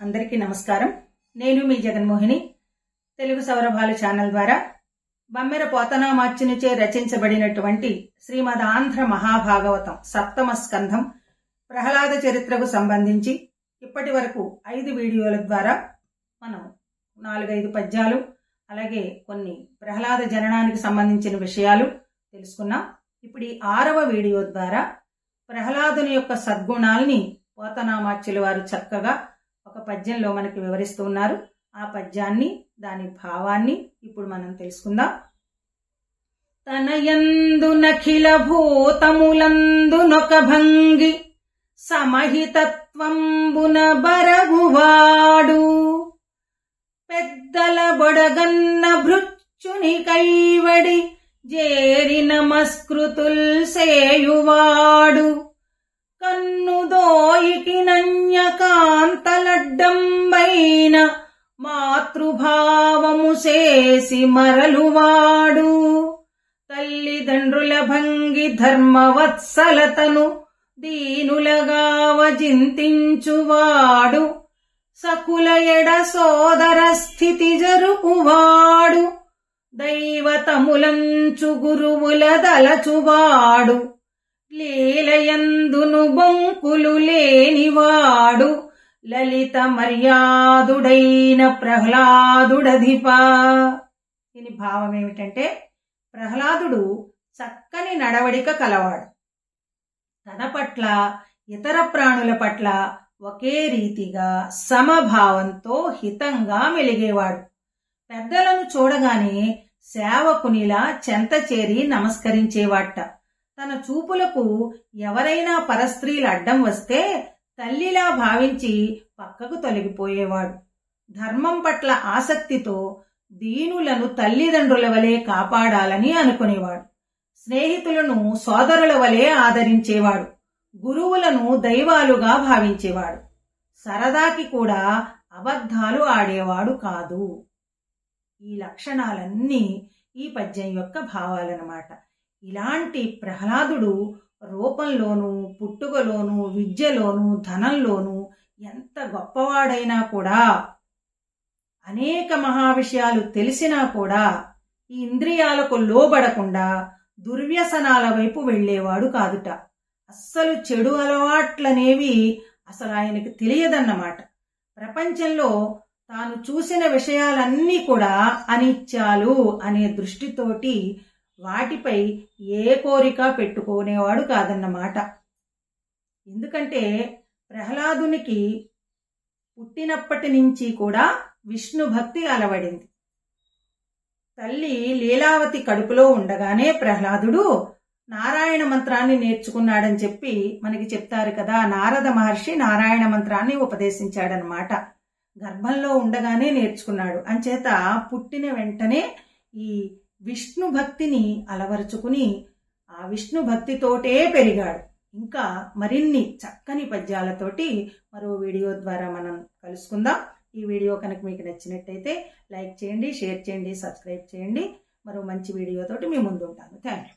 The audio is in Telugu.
అందరికీ నమస్కారం. నేను మీ జగన్మోహిని. తెలుగు సౌరభాలు ఛానల్ ద్వారా బమ్మెర పోతనామాచ్యునిచే రచించబడినటువంటి శ్రీమద్ ఆంధ్ర మహాభాగవతం సప్తమ స్కంధం ప్రహ్లాద చరిత్రకు సంబంధించి ఇప్పటి వరకు 5 వీడియోల ద్వారా మనం 4-5 పద్యాలు అలాగే కొన్ని ప్రహ్లాద జననానికి సంబంధించిన విషయాలు తెలుసుకున్నాం. ఇప్పుడు ఈ 6వ వీడియో ద్వారా ప్రహ్లాదుని యొక్క సద్గుణాల్ని పోతనామాచ్యుల వారు చక్కగా ఒక పద్యంలో మనకి వివరిస్తూ ఉన్నారు. ఆ పద్యాన్ని దాని భావాన్ని ఇప్పుడు మనం తెలుసుకుందాం. తనయందు నఖిల భూతములందునొక భంగి సమహితత్వంబున బరగువాడు పెద్దల బొడగన్న భృత్యుని కైవడి జేరి నమస్కృతుల్ సేయువాడు కన్నుదోయికి నన్యకాంతలడ్డంబైన మాతృభావము చేసి మరలువాడు తల్లిదండ్రుల భంగి ధర్మవత్సలతను దీనులగావ జింతించువాడు సకుల ఎడ సోదర స్థితి జరుపువాడు దైవతములంచు గురువుల దలచువాడు లీలయందును బొంకులు లేనివాడు లలిత మర్యాదుడైన ప్రహ్లాదుడధిపా. దీని భావం ఏమిటంటే, ప్రహ్లాదుడు చక్కని నడవడిక కలవాడు. తన పట్ల ఇతర ప్రాణుల పట్ల ఒకే రీతిగా సమభావంతో హితంగా మెలిగేవాడు. పెద్దలను చూడగానే సేవకునిలా చెంత చేరి నమస్కరించేవాట. తన చూపులకు ఎవరైనా పరస్త్రీలు అడ్డం వస్తే తల్లిలా భావించి పక్కకు తొలగిపోయేవాడు. ధర్మం పట్ల ఆసక్తితో దీనులను తల్లిదండ్రుల వలె కాపాడాలని అనుకునేవాడు. స్నేహితులను సోదరుల వలె ఆదరించేవాడు. గురువులను దైవాలుగా భావించేవాడు. సరదాకి కూడా అబద్ధాలు ఆడేవాడు కాదు. ఈ లక్షణాలన్నీ ఈ పద్యం యొక్క భావాలన్నమాట. ఇలాంటి ప్రహ్లాదుడు రూపంలోనూ పుట్టుకలోనూ విద్యలోనూ ధనంలోనూ ఎంత గొప్పవాడైనా కూడా, అనేక మహావిషయాలు తెలిసినా కూడా ఈ ఇంద్రియాలకు లోబడకుండా దుర్వ్యసనాల వైపు వెళ్లేవాడు కాదుట. అస్సలు చెడు అలవాట్లనేవి అసలు ఆయనకు తెలియదన్నమాట. ప్రపంచంలో తాను చూసిన విషయాలన్నీ కూడా అనిత్యాలు అనే దృష్టితోటి వాటిపై ఏ కోరిక పెట్టుకునేవాడు కాదన్నమాట. ఎందుకంటే ప్రహ్లాదునికి పుట్టినప్పటి నుంచి కూడా విష్ణు భక్తి అలవడింది. తల్లి లీలావతి కడుపులో ఉండగానే ప్రహ్లాదుడు నారాయణ మంత్రాన్ని నేర్చుకున్నాడని చెప్పి మనకి చెప్తారు కదా. నారద మహర్షి నారాయణ మంత్రాన్ని ఉపదేశించాడనమాట. గర్భంలో ఉండగానే నేర్చుకున్నాడు. అంచేత పుట్టిన వెంటనే ఈ విష్ణు భక్తిని అలవరుచుకుని ఆ విష్ణు భక్తితోటే పెరిగాడు. ఇంకా మరిన్ని చక్కని పద్యాలతోటి మరో వీడియో ద్వారా మనం కలుసుకుందాం. ఈ వీడియో కనుక మీకు నచ్చినట్టయితే లైక్ చేయండి, షేర్ చేయండి, సబ్స్క్రైబ్ చేయండి. మరో మంచి వీడియోతోటి మీ ముందు ఉంటాను. Thank you.